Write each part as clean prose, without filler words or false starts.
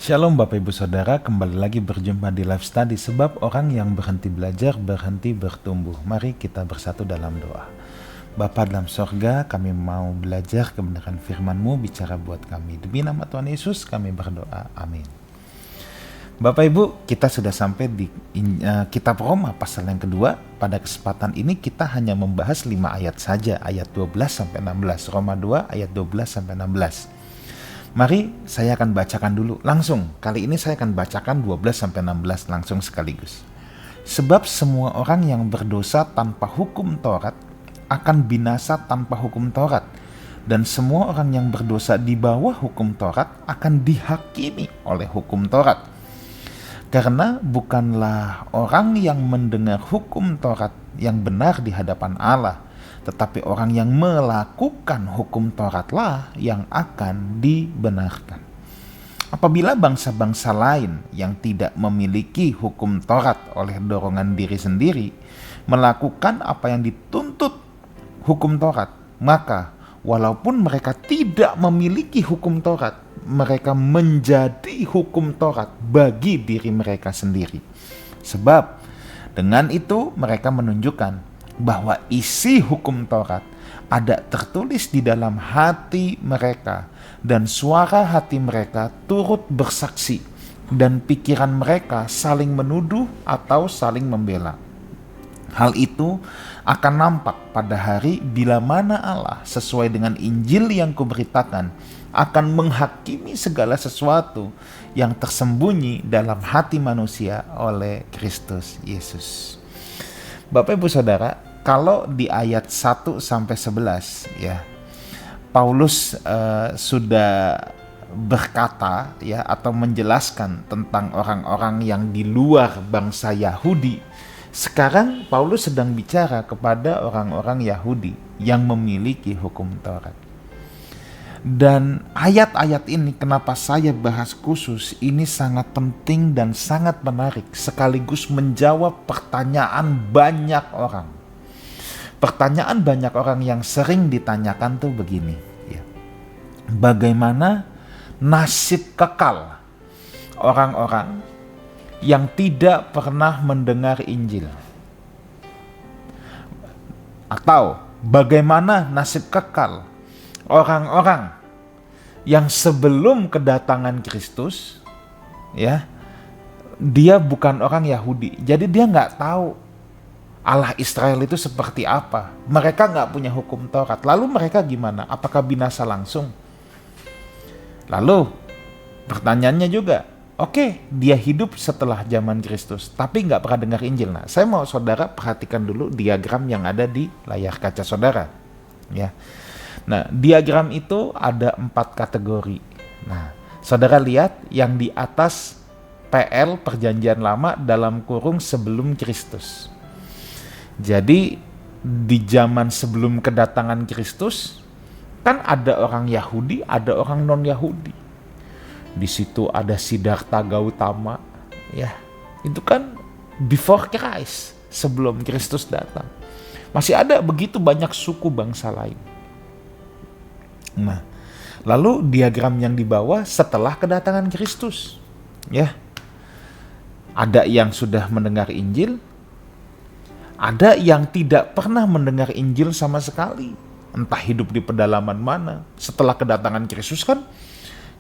Shalom Bapak Ibu Saudara, kembali lagi berjumpa di Life Study. Sebab orang yang berhenti belajar, berhenti bertumbuh. Mari kita bersatu dalam doa. Bapa dalam sorga, kami mau belajar kebenaran firman-Mu, bicara buat kami. Demi nama Tuhan Yesus kami berdoa, amin. Bapak Ibu, kita sudah sampai di kitab Roma pasal yang kedua. Pada kesempatan ini kita hanya membahas 5 ayat saja, ayat 12-16. Roma 2 ayat 12-16. Mari saya akan bacakan dulu langsung. Kali ini saya akan bacakan 12-16 langsung sekaligus. Sebab semua orang yang berdosa tanpa hukum Taurat akan binasa tanpa hukum Taurat. Dan semua orang yang berdosa di bawah hukum Taurat akan dihakimi oleh hukum Taurat. Karena bukanlah orang yang mendengar hukum Taurat yang benar di hadapan Allah, tetapi orang yang melakukan hukum Tauratlah yang akan dibenarkan. Apabila bangsa-bangsa lain yang tidak memiliki hukum Taurat oleh dorongan diri sendiri melakukan apa yang dituntut hukum Taurat, maka walaupun mereka tidak memiliki hukum Taurat, mereka menjadi hukum Taurat bagi diri mereka sendiri. Sebab dengan itu mereka menunjukkan bahwa isi hukum Taurat ada tertulis di dalam hati mereka, dan suara hati mereka turut bersaksi, dan pikiran mereka saling menuduh atau saling membela. Hal itu akan nampak pada hari bila mana Allah sesuai dengan Injil yang kuberitakan akan menghakimi segala sesuatu yang tersembunyi dalam hati manusia oleh Kristus Yesus. Bapak Ibu Saudara, kalau di ayat 1-11 ya, Paulus sudah berkata ya, atau menjelaskan tentang orang-orang yang di luar bangsa Yahudi. Sekarang Paulus sedang bicara kepada orang-orang Yahudi yang memiliki hukum Taurat. Dan ayat-ayat ini kenapa saya bahas khusus, ini sangat penting dan sangat menarik, sekaligus menjawab pertanyaan banyak orang. Pertanyaan banyak orang yang sering ditanyakan tuh begini ya. Bagaimana nasib kekal orang-orang yang tidak pernah mendengar Injil? Atau bagaimana nasib kekal orang-orang yang sebelum kedatangan Kristus ya, dia bukan orang Yahudi, jadi dia nggak tahu Allah Israel itu seperti apa. Mereka nggak punya hukum Taurat. Lalu mereka gimana? Apakah binasa langsung? Lalu pertanyaannya juga, oke, dia hidup setelah zaman Kristus, tapi nggak pernah dengar Injil. Nah, saya mau saudara perhatikan dulu diagram yang ada di layar kaca saudara ya. Nah, diagram itu ada 4 kategori. Nah, saudara lihat yang di atas PL Perjanjian Lama dalam kurung sebelum Kristus. Jadi di zaman sebelum kedatangan Kristus kan ada orang Yahudi, ada orang non-Yahudi. Di situ ada Siddhartha Gautama, ya. Itu kan before Christ, sebelum Kristus datang. Masih ada begitu banyak suku bangsa lain. Nah, lalu diagram yang di bawah setelah kedatangan Kristus, ya. Ada yang sudah mendengar Injil, ada yang tidak pernah mendengar Injil sama sekali. Entah hidup di pedalaman mana. Setelah kedatangan Kristus kan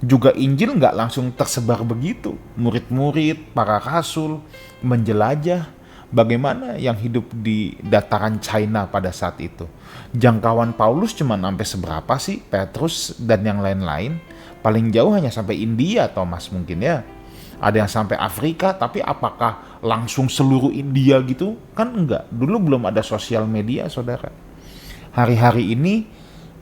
juga Injil nggak langsung tersebar begitu. Murid-murid, para rasul menjelajah. Bagaimana yang hidup di dataran China pada saat itu? Jangkauan Paulus cuma sampai seberapa sih? Petrus dan yang lain-lain. Paling jauh hanya sampai India, Thomas mungkin ya. Ada yang sampai Afrika, tapi apakah langsung seluruh India gitu? Kan enggak. Dulu belum ada sosial media, saudara. Hari-hari ini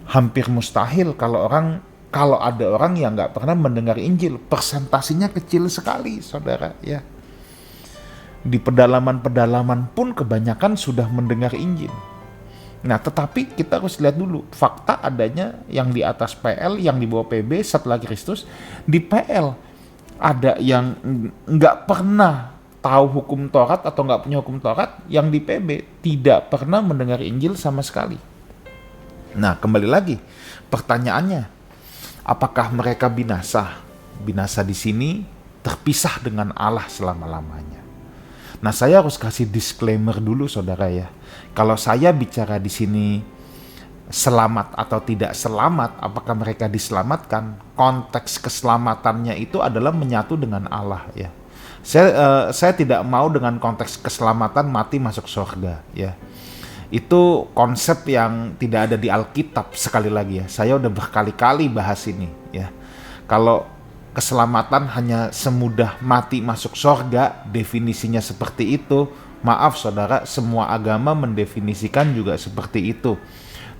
hampir mustahil kalau ada orang yang nggak pernah mendengar Injil. Persentasinya kecil sekali, saudara ya. Di pedalaman-pedalaman pun kebanyakan sudah mendengar Injil. Nah, tetapi kita harus lihat dulu fakta adanya yang di atas PL, yang di bawah PB setelah Kristus. Di PL ada yang nggak pernah tahu hukum Taurat atau nggak punya hukum Taurat, yang di PB tidak pernah mendengar Injil sama sekali. Nah, kembali lagi pertanyaannya, apakah mereka binasa? Binasa di sini terpisah dengan Allah selama-lamanya. Nah, saya harus kasih disclaimer dulu saudara ya. Kalau saya bicara di sini selamat atau tidak selamat, apakah mereka diselamatkan, konteks keselamatannya itu adalah menyatu dengan Allah ya. Saya tidak mau dengan konteks keselamatan mati masuk surga ya. Itu konsep yang tidak ada di Alkitab. Sekali lagi ya, saya udah berkali-kali bahas ini ya. Kalau keselamatan hanya semudah mati masuk surga, definisinya seperti itu, maaf saudara, semua agama mendefinisikan juga seperti itu.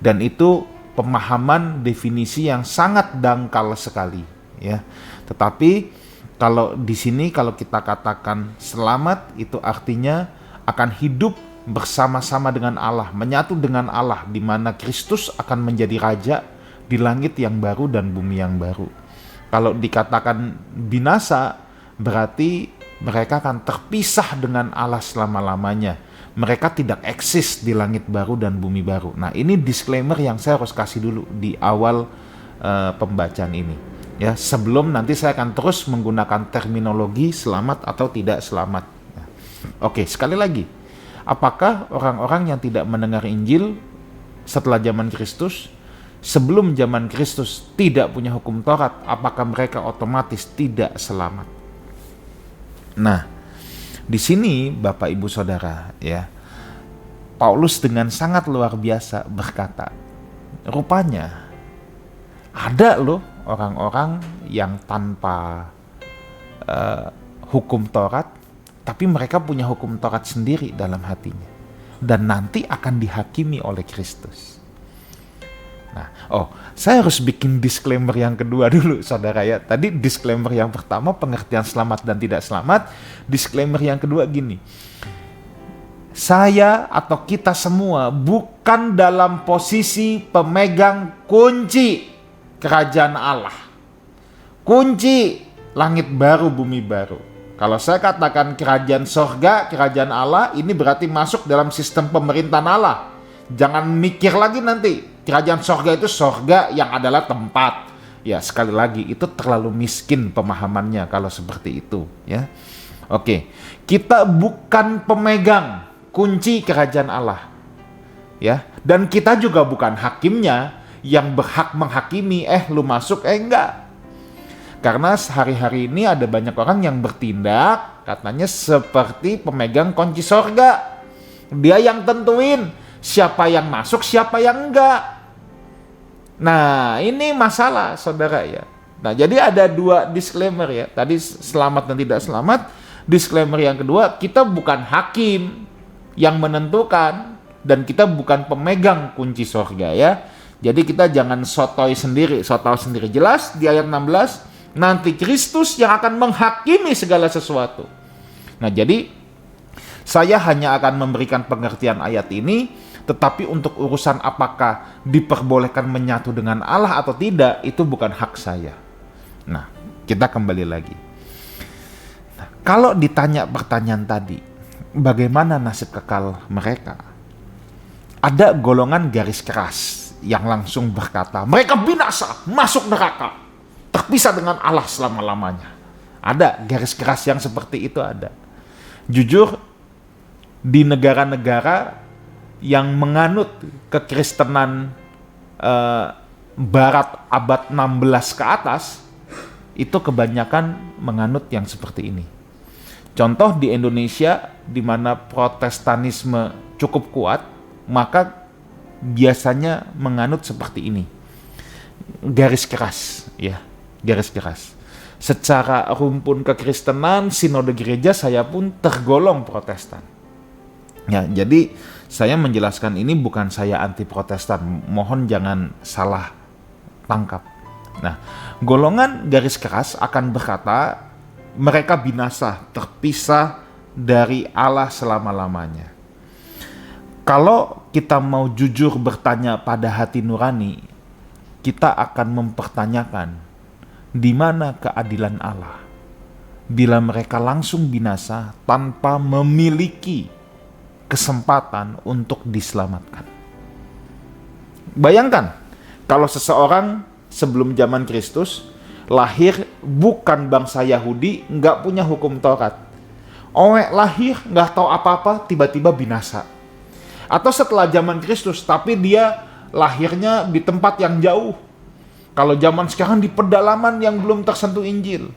Dan itu pemahaman definisi yang sangat dangkal sekali ya. Tetapi kalau di sini kalau kita katakan selamat, itu artinya akan hidup bersama-sama dengan Allah, menyatu dengan Allah, di mana Kristus akan menjadi raja di langit yang baru dan bumi yang baru. Kalau dikatakan binasa, berarti mereka akan terpisah dengan Allah selama-lamanya. Mereka tidak eksis di langit baru dan bumi baru. Nah, ini disclaimer yang saya harus kasih dulu di awal pembacaan ini. Ya, sebelum nanti saya akan terus menggunakan terminologi selamat atau tidak selamat. Nah, oke, sekali lagi. Apakah orang-orang yang tidak mendengar Injil setelah zaman Kristus, sebelum zaman Kristus tidak punya hukum Taurat, apakah mereka otomatis tidak selamat? Nah, di sini Bapak Ibu Saudara ya, Paulus dengan sangat luar biasa berkata, rupanya ada loh orang-orang yang tanpa hukum Taurat, tapi mereka punya hukum Taurat sendiri dalam hatinya, dan nanti akan dihakimi oleh Kristus. Nah, saya harus bikin disclaimer yang kedua dulu saudara ya. Tadi disclaimer yang pertama pengertian selamat dan tidak selamat. Disclaimer yang kedua gini. Saya atau kita semua bukan dalam posisi pemegang kunci kerajaan Allah. Kunci langit baru, bumi baru. Kalau saya katakan kerajaan sorga, kerajaan Allah, ini berarti masuk dalam sistem pemerintahan Allah. Jangan mikir lagi nanti. Kerajaan sorga itu sorga yang adalah tempat. Ya, sekali lagi itu terlalu miskin pemahamannya kalau seperti itu ya. Oke, kita bukan pemegang kunci kerajaan Allah ya, dan kita juga bukan hakimnya yang berhak menghakimi lu masuk enggak. Karena sehari-hari ini ada banyak orang yang bertindak katanya seperti pemegang kunci sorga. Dia yang tentuin siapa yang masuk, siapa yang enggak. Nah, ini masalah saudara ya. Nah, jadi ada dua disclaimer ya. Tadi selamat dan tidak selamat. Disclaimer yang kedua, kita bukan hakim yang menentukan, dan kita bukan pemegang kunci surga ya. Jadi kita jangan sotoy sendiri. Jelas di ayat 16, nanti Kristus yang akan menghakimi segala sesuatu. Nah, jadi saya hanya akan memberikan pengertian ayat ini. Tetapi untuk urusan apakah diperbolehkan menyatu dengan Allah atau tidak, itu bukan hak saya. Nah, kita kembali lagi. Nah, kalau ditanya pertanyaan tadi, bagaimana nasib kekal mereka? Ada golongan garis keras yang langsung berkata, mereka binasa, masuk neraka, terpisah dengan Allah selama-lamanya. Ada garis keras yang seperti itu ada. Jujur, di negara-negara yang menganut kekristenan Barat abad 16 ke atas, itu kebanyakan menganut yang seperti ini. Contoh di Indonesia, di mana Protestanisme cukup kuat, maka biasanya menganut seperti ini. Garis keras, ya, garis keras. Secara rumpun kekristenan, sinode gereja saya pun tergolong Protestan. Ya, jadi saya menjelaskan ini bukan saya anti Protestan, mohon jangan salah tangkap. Nah, golongan garis keras akan berkata mereka binasa, terpisah dari Allah selama-lamanya. Kalau kita mau jujur bertanya pada hati nurani, kita akan mempertanyakan di mana keadilan Allah bila mereka langsung binasa tanpa memiliki kesempatan untuk diselamatkan. Bayangkan kalau seseorang sebelum zaman Kristus lahir bukan bangsa Yahudi, nggak punya hukum Taurat. Owe lahir nggak tahu apa-apa, tiba-tiba binasa. Atau setelah zaman Kristus, tapi dia lahirnya di tempat yang jauh. Kalau zaman sekarang di pedalaman yang belum tersentuh Injil.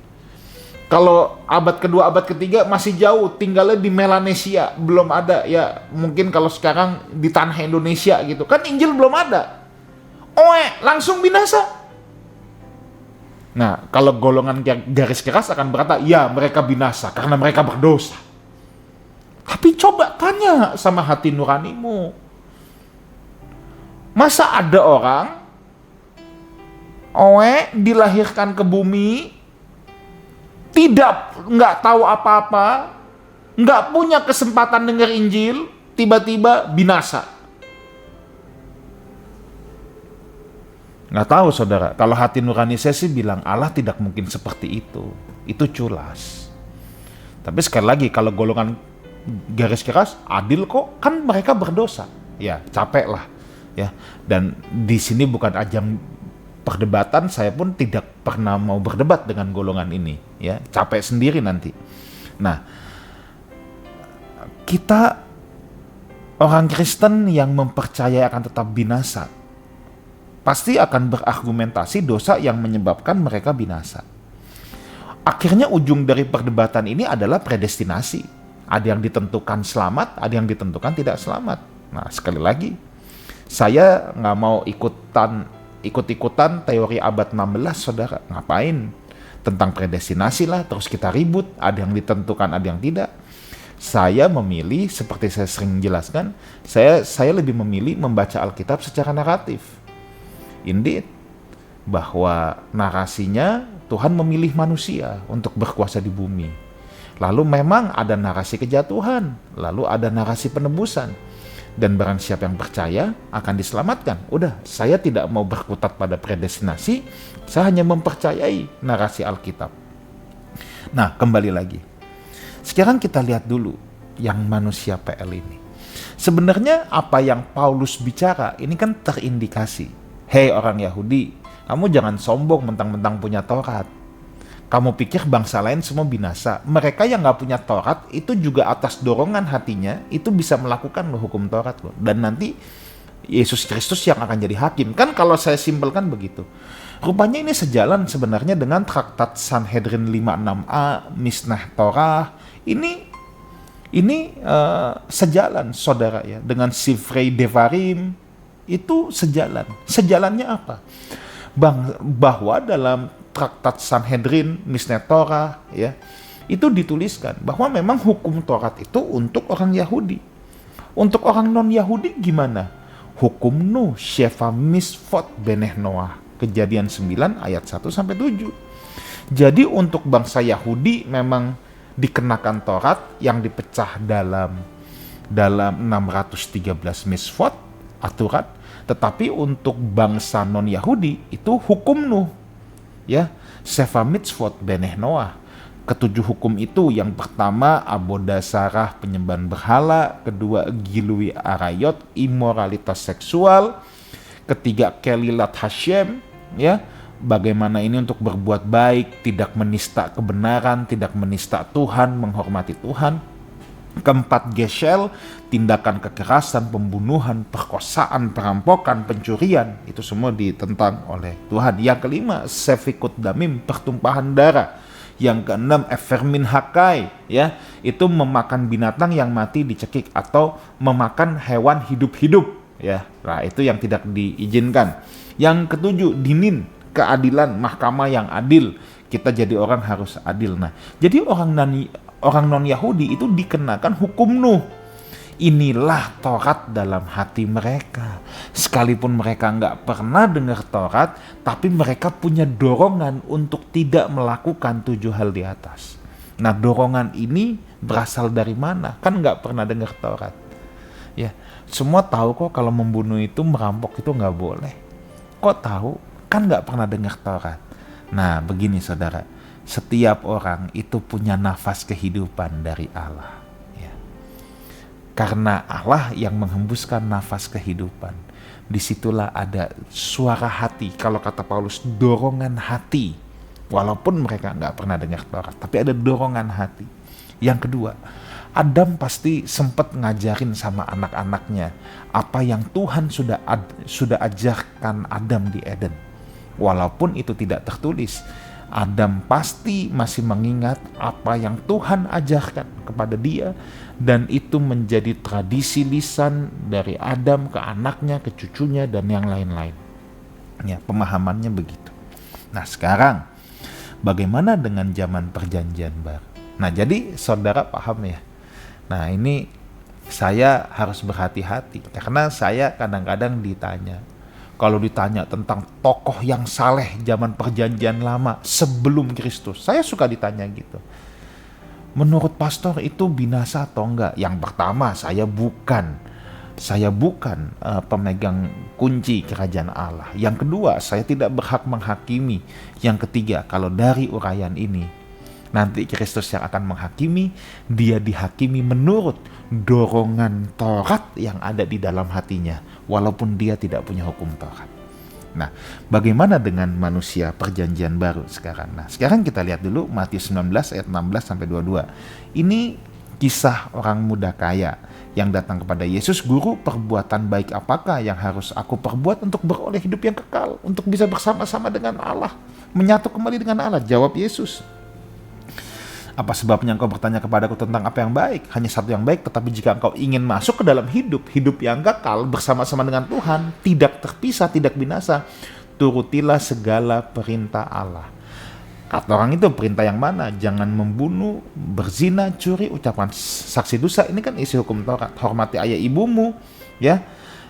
Kalau abad kedua, abad ketiga masih jauh, tinggalnya di Melanesia, belum ada. Ya mungkin kalau sekarang di tanah Indonesia gitu, kan Injil belum ada. Langsung binasa. Nah, kalau golongan garis keras akan berkata, ya mereka binasa karena mereka berdosa. Tapi coba tanya sama hati nuranimu. Masa ada orang dilahirkan ke bumi, nggak tahu apa-apa, nggak punya kesempatan dengar Injil, tiba-tiba binasa? Nggak tahu saudara, kalau hati nurani saya sih bilang Allah tidak mungkin seperti itu culas. Tapi sekali lagi, kalau golongan garis keras, adil kok, kan mereka berdosa. Ya capek lah ya. Dan di sini bukan ajang perdebatan, saya pun tidak pernah mau berdebat dengan golongan ini ya, capek sendiri nanti. Nah, kita orang Kristen yang mempercayai akan tetap binasa pasti akan berargumentasi dosa yang menyebabkan mereka binasa. Akhirnya ujung dari perdebatan ini adalah predestinasi. Ada yang ditentukan selamat, ada yang ditentukan tidak selamat. Nah, sekali lagi, saya nggak mau ikut-ikutan teori abad 16, saudara. Ngapain? Tentang predestinasi lah, terus kita ribut, ada yang ditentukan, ada yang tidak. Saya memilih, seperti saya sering jelaskan, saya lebih memilih membaca Alkitab secara naratif. Indeed, bahwa narasinya Tuhan memilih manusia untuk berkuasa di bumi. Lalu memang ada narasi kejatuhan, lalu ada narasi penebusan. Dan barang siapa yang percaya akan diselamatkan. Udah, saya tidak mau berkutat pada predestinasi, saya hanya mempercayai narasi Alkitab. Nah, kembali lagi. Sekarang kita lihat dulu yang manusia PL ini. Sebenarnya apa yang Paulus bicara ini kan terindikasi. Hei orang Yahudi, kamu jangan sombong mentang-mentang punya Taurat. Kamu pikir bangsa lain semua binasa. Mereka yang gak punya Taurat itu juga atas dorongan hatinya itu bisa melakukan hukum Taurat loh. Dan nanti Yesus Kristus yang akan jadi hakim. Kan kalau saya simpelkan begitu. Rupanya ini sejalan sebenarnya dengan traktat Sanhedrin 56a, Mishnah Torah. Ini sejalan saudara ya dengan Sifrei Devarim. Itu sejalan. Sejalannya apa? Bahwa dalam traktat Sanhedrin, Mishnah Torah ya, itu dituliskan bahwa memang hukum Taurat itu untuk orang Yahudi. Untuk orang non-Yahudi gimana? Hukum Nuh, Shefa Misfot Beneh Noah. Kejadian 9 ayat 1-7. Jadi untuk bangsa Yahudi memang dikenakan Taurat yang dipecah dalam 613 misfot aturan. Tetapi untuk bangsa non-Yahudi itu hukum Nuh. Ya, Shefa Mitzvot Beneh Noah. Ketujuh hukum itu, yang pertama aboda sarah, penyembahan berhala, kedua gilui arayot, imoralitas seksual, ketiga kelilat Hashem, ya, bagaimana ini untuk berbuat baik, tidak menista kebenaran, tidak menista Tuhan, menghormati Tuhan. Keempat Geshel, tindakan kekerasan, pembunuhan, perkosaan, perampokan, pencurian, itu semua ditentang oleh Tuhan. Yang kelima Sefikut Damim, pertumpahan darah. Yang keenam Efermin Hakai, ya, itu memakan binatang yang mati dicekik atau memakan hewan hidup-hidup, ya. Nah, itu yang tidak diizinkan. Yang ketujuh Dinin, keadilan, mahkamah yang adil. Kita jadi orang harus adil. Nah, jadi orang non-Yahudi itu dikenakan hukum Nuh. Inilah Taurat dalam hati mereka. Sekalipun mereka nggak pernah dengar Taurat, tapi mereka punya dorongan untuk tidak melakukan 7 hal di atas. Nah, dorongan ini berasal dari mana? Kan nggak pernah dengar Taurat. Ya, semua tahu kok kalau membunuh itu, merampok itu nggak boleh. Kok tahu? Kan nggak pernah dengar Taurat. Nah, begini saudara. Setiap orang itu punya nafas kehidupan dari Allah. Ya. Karena Allah yang menghembuskan nafas kehidupan. Disitulah ada suara hati. Kalau kata Paulus, dorongan hati. Walaupun mereka nggak pernah dengar Taurat, tapi ada dorongan hati. Yang kedua, Adam pasti sempat ngajarin sama anak-anaknya apa yang Tuhan sudah ajarkan Adam di Eden. Walaupun itu tidak tertulis, Adam pasti masih mengingat apa yang Tuhan ajarkan kepada dia, dan itu menjadi tradisi lisan dari Adam ke anaknya, ke cucunya, dan yang lain-lain. Ya, pemahamannya begitu. Nah, sekarang bagaimana dengan zaman perjanjian baru? Nah, jadi saudara paham ya. Nah, ini saya harus berhati-hati karena saya kadang-kadang ditanya. Kalau ditanya tentang tokoh yang saleh zaman perjanjian lama sebelum Kristus, saya suka ditanya gitu. Menurut pastor itu binasa atau enggak? Yang pertama, saya bukan pemegang kunci kerajaan Allah. Yang kedua, saya tidak berhak menghakimi. Yang ketiga, kalau dari uraian ini, nanti Kristus yang akan menghakimi, dia dihakimi menurut dorongan Taurat yang ada di dalam hatinya, walaupun dia tidak punya hukum Taurat. Nah, bagaimana dengan manusia perjanjian baru sekarang? Nah, sekarang kita lihat dulu Matius 19 ayat 16-22. Ini kisah orang muda kaya yang datang kepada Yesus, "Guru, perbuatan baik apakah yang harus aku perbuat untuk beroleh hidup yang kekal, untuk bisa bersama-sama dengan Allah, menyatu kembali dengan Allah?" Jawab Yesus, "Apa sebabnya engkau bertanya kepadaku tentang apa yang baik? Hanya satu yang baik, tetapi jika engkau ingin masuk ke dalam hidup yang kekal bersama-sama dengan Tuhan, tidak terpisah, tidak binasa, turutilah segala perintah Allah." Kata orang itu, perintah yang mana? Jangan membunuh, berzina, curi, ucapan saksi dosa. Ini kan isi hukum Taurat. Hormati ayah ibumu, ya.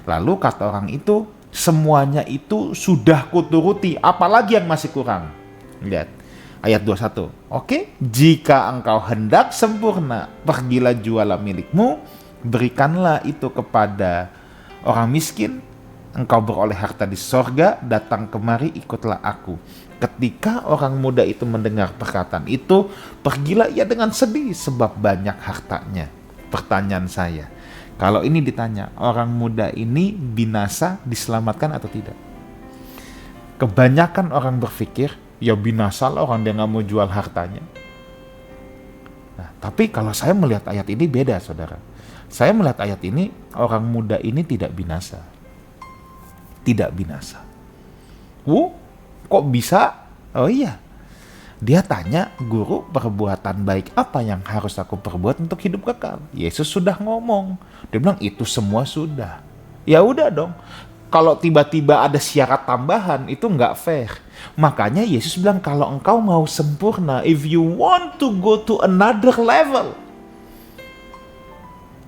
Lalu kata orang itu, semuanya itu sudah kuturuti, apalagi yang masih kurang? Lihat ayat 21. Oke, jika engkau hendak sempurna, pergilah jualah milikmu, berikanlah itu kepada orang miskin, engkau beroleh harta di sorga, datang kemari, ikutlah aku. Ketika orang muda itu mendengar perkataan itu, pergilah ia dengan sedih sebab banyak hartanya. Pertanyaan saya, kalau ini ditanya, orang muda ini binasa, diselamatkan atau tidak? Kebanyakan orang berpikir, ya binasa lah, orang dia nggak mau jual hartanya. Nah, tapi kalau saya melihat ayat ini beda, saudara. Saya melihat ayat ini, orang muda ini tidak binasa. Tidak binasa. Kok bisa? Oh iya. Dia tanya, "Guru, perbuatan baik apa yang harus aku perbuat untuk hidup kekal?" Yesus sudah ngomong. Dia bilang itu semua sudah. Ya udah dong. Kalau tiba-tiba ada syarat tambahan, itu nggak fair. Makanya Yesus bilang, kalau engkau mau sempurna, if you want to go to another level.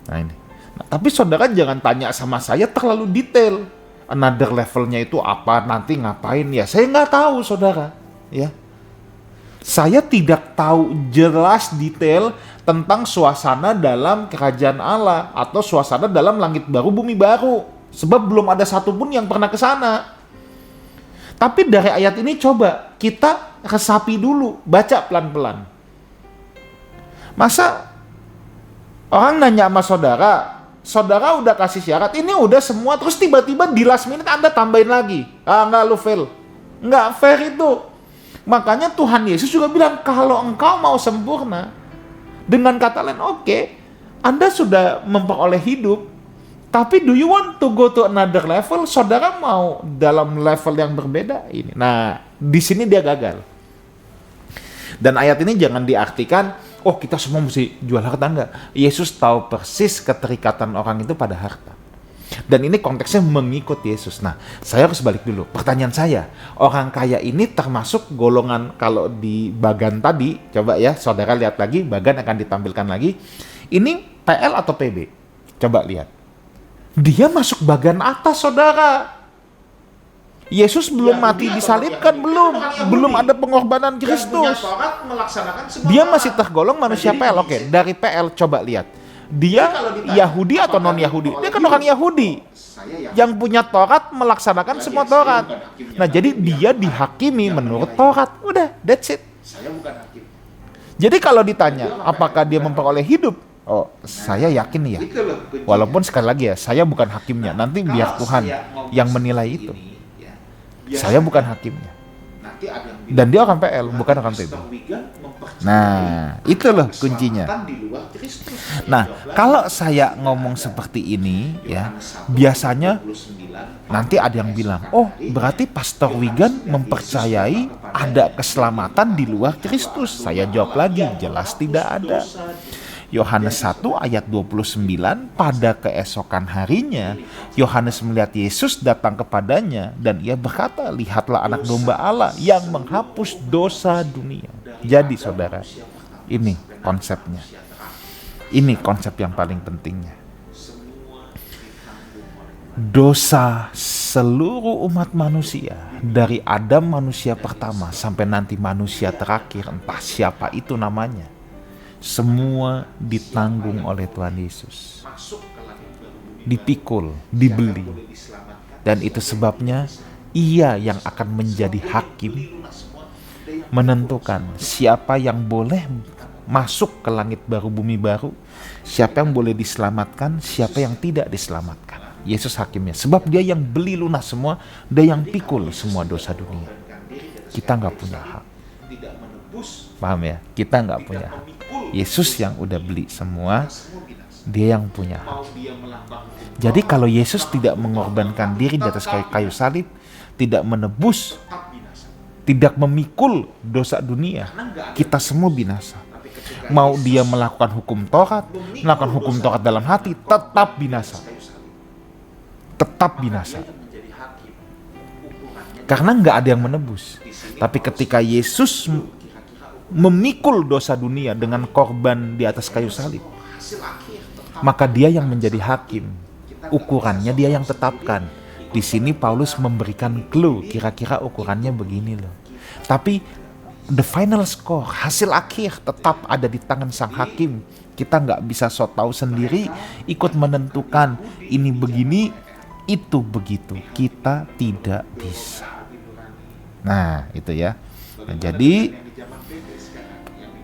Nah ini. Nah, tapi saudara jangan tanya sama saya terlalu detail. Another levelnya itu apa, nanti ngapain, ya saya nggak tahu, saudara. Ya, saya tidak tahu jelas detail tentang suasana dalam kerajaan Allah atau suasana dalam langit baru, bumi baru, sebab belum ada satupun yang pernah ke sana. Tapi dari ayat ini coba kita resapi dulu, baca pelan-pelan. Masa orang nanya sama saudara udah kasih syarat, ini udah semua, terus tiba-tiba di last minute Anda tambahin lagi. Enggak, lu fail. Enggak fair itu. Makanya Tuhan Yesus juga bilang, kalau engkau mau sempurna, dengan kata lain, oke, Anda sudah memperoleh hidup, tapi do you want to go to another level? Saudara mau dalam level yang berbeda ini. Nah, di sini dia gagal. Dan ayat ini jangan diartikan, oh kita semua mesti jual harta, enggak. Yesus tahu persis keterikatan orang itu pada harta. Dan ini konteksnya mengikut Yesus. Nah, saya harus balik dulu. Pertanyaan saya, orang kaya ini termasuk golongan, kalau di bagan tadi, coba ya saudara lihat lagi, bagan akan ditampilkan lagi. Ini PL atau PB? Coba lihat. Dia masuk bagan atas, saudara. Yesus belum mati disalibkan, belum ada pengorbanan Kristus. Dia masih tergolong manusia PL. Oke, dari PL coba lihat. Dia Yahudi atau non Yahudi? Dia kan orang Yahudi yang punya Taurat, melaksanakan semua Taurat. Nah, jadi dia dihakimi menurut Taurat. Udah, that's it. Jadi kalau ditanya apakah dia memperoleh hidup? Oh, saya yakin ya. Walaupun sekali lagi ya, saya bukan hakimnya. Nanti biar Tuhan yang menilai itu. Saya bukan hakimnya. Dan dia orang PL, bukan orang PB. Nah, itu loh kuncinya. Nah, kalau saya ngomong seperti ini ya, biasanya nanti ada yang bilang, oh berarti Pastor Wigan mempercayai ada keselamatan di luar Kristus. Saya jawab lagi, jelas tidak ada. Yohanes 1 ayat 29, pada keesokan harinya Yohanes melihat Yesus datang kepadanya dan ia berkata, lihatlah anak domba Allah yang menghapus dosa dunia. Jadi saudara, ini konsepnya. Ini konsep yang paling pentingnya. Dosa seluruh umat manusia, dari Adam manusia pertama sampai nanti manusia terakhir, entah siapa itu namanya, semua ditanggung oleh Tuhan Yesus. Dipikul, dibeli. Dan itu sebabnya ia yang akan menjadi hakim, menentukan siapa yang boleh masuk ke langit baru bumi baru, siapa yang boleh diselamatkan, siapa yang tidak diselamatkan. Yesus hakimnya, sebab dia yang beli lunas semua, dia yang pikul semua dosa dunia. Kita nggak punya hak. Paham ya? Kita nggak punya hak. Yesus yang udah beli semua, dia yang punya hak. Jadi kalau Yesus tidak mengorbankan diri di atas kayu salib, tidak menebus, tidak memikul dosa dunia, kita semua binasa. Mau dia melakukan hukum Taurat, melakukan hukum Taurat dalam hati, tetap binasa. Tetap binasa. Karena nggak ada yang menebus. Tapi ketika Yesus memikul dosa dunia dengan korban di atas kayu salib, maka dia yang menjadi hakim. Ukurannya dia yang tetapkan. Di sini Paulus memberikan clue, kira-kira ukurannya begini loh. Tapi the final score, hasil akhir tetap ada di tangan sang hakim. Kita nggak bisa so tahu sendiri, ikut menentukan ini begini, itu begitu. Kita tidak bisa. Nah itu ya. Nah, jadi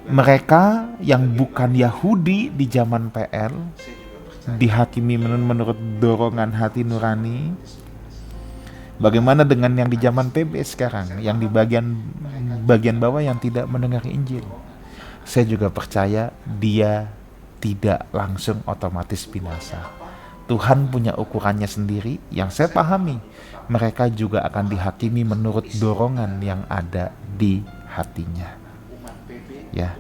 mereka yang bukan Yahudi di zaman PL dihakimi menurut dorongan hati nurani. Bagaimana dengan yang di zaman PB sekarang, yang di bagian bawah yang tidak mendengar Injil? Saya juga percaya dia tidak langsung otomatis binasa. Tuhan punya ukurannya sendiri yang saya pahami. Mereka juga akan dihakimi menurut dorongan yang ada di hatinya. Ya,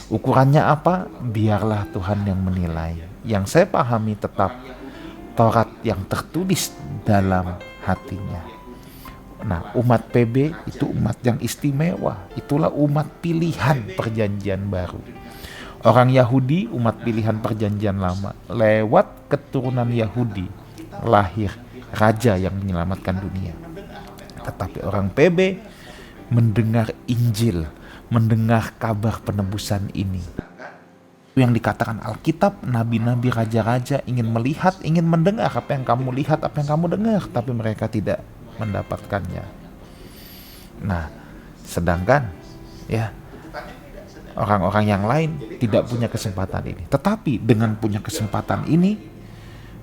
ukurannya apa? Biarlah Tuhan yang menilai. Yang saya pahami tetap Taurat yang tertulis dalam hatinya. Nah, umat PB itu umat yang istimewa. Itulah umat pilihan perjanjian baru. Orang Yahudi umat pilihan perjanjian lama. Lewat keturunan Yahudi lahir raja yang menyelamatkan dunia. Tetapi orang PB mendengar Injil, mendengar kabar penebusan ini. Yang dikatakan Alkitab, nabi-nabi, raja-raja ingin melihat, ingin mendengar apa yang kamu lihat, apa yang kamu dengar, tapi mereka tidak mendapatkannya. Nah, sedangkan ya orang-orang yang lain tidak punya kesempatan ini. Tetapi dengan punya kesempatan ini,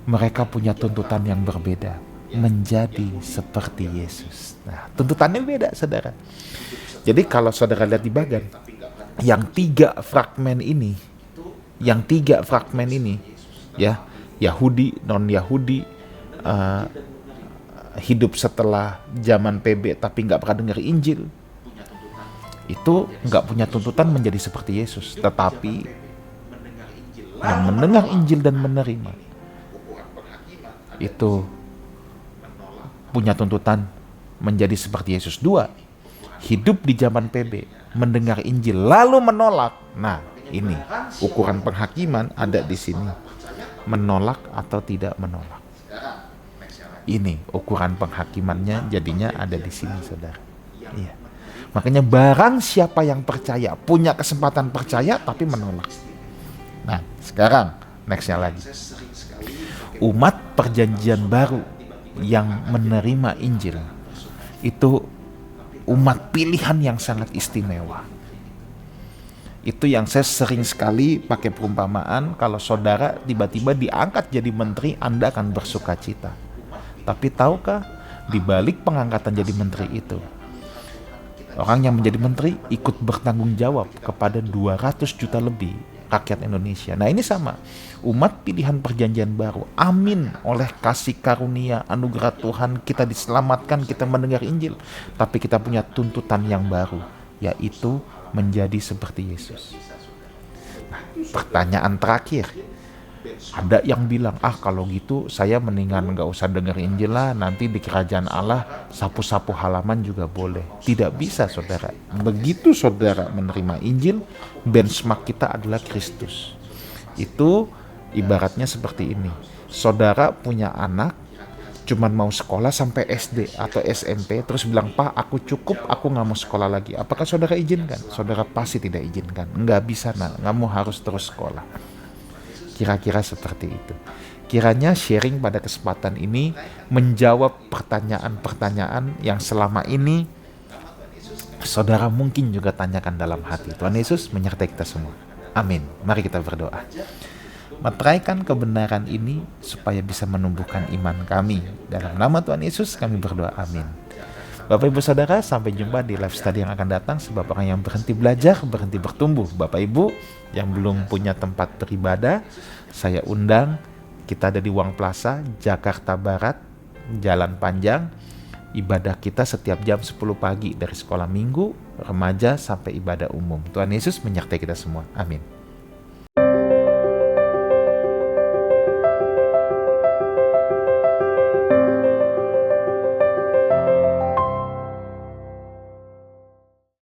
mereka punya tuntutan yang berbeda, menjadi seperti Yesus. Nah, tuntutannya beda, saudara. Jadi kalau saudara lihat di bagian yang tiga fragmen ini, ya, Yahudi, non-Yahudi, hidup setelah zaman PB tapi nggak pernah dengar Injil, itu nggak punya tuntutan menjadi seperti Yesus. Tetapi yang mendengar Injil dan menerima, itu punya tuntutan menjadi seperti Yesus. Dua, hidup di zaman PB, mendengar Injil lalu menolak. Nah, ini ukuran penghakiman ada di sini. Menolak atau tidak menolak. Ini ukuran penghakimannya jadinya ada di sini, saudara. Iya. Makanya barang siapa yang percaya, punya kesempatan percaya tapi menolak. Nah, sekarang nextnya lagi. Umat perjanjian baru yang menerima Injil itu umat pilihan yang sangat istimewa. Itu yang saya sering sekali pakai perumpamaan, kalau saudara tiba-tiba diangkat jadi menteri, Anda akan bersuka cita. Tapi tahukah, di balik pengangkatan jadi menteri itu, Orang yang menjadi menteri ikut bertanggung jawab kepada 200 juta lebih rakyat Indonesia. Nah ini sama, umat pilihan perjanjian baru, amin, oleh kasih karunia anugerah Tuhan kita diselamatkan, kita mendengar Injil. Tapi kita punya tuntutan yang baru, yaitu menjadi seperti Yesus. Nah, pertanyaan terakhir, ada yang bilang, kalau gitu saya mendingan gak usah denger Injil lah, nanti di kerajaan Allah sapu-sapu halaman juga boleh. Tidak bisa saudara. Begitu saudara menerima Injil, benchmark kita adalah Kristus. Itu ibaratnya seperti ini, saudara punya anak cuman mau sekolah sampai SD atau SMP, terus bilang, Pak aku cukup, aku gak mau sekolah lagi. Apakah saudara izinkan? Saudara pasti tidak izinkan. Nggak bisa, kamu harus terus sekolah. Kira-kira seperti itu. Kiranya sharing pada kesempatan ini menjawab pertanyaan-pertanyaan yang selama ini saudara mungkin juga tanyakan dalam hati. Tuhan Yesus menyertai kita semua. Amin. Mari kita berdoa. Meteraikan kebenaran ini supaya bisa menumbuhkan iman kami. Dalam nama Tuhan Yesus kami berdoa. Amin. Bapak Ibu Saudara, sampai jumpa di live study yang akan datang. Sebab orang yang berhenti belajar, berhenti bertumbuh. Bapak Ibu yang belum punya tempat beribadah, saya undang. Kita ada di Wang Plaza, Jakarta Barat, Jalan Panjang. Ibadah kita setiap jam 10 pagi dari sekolah minggu, remaja sampai ibadah umum. Tuhan Yesus menyertai kita semua. Amin.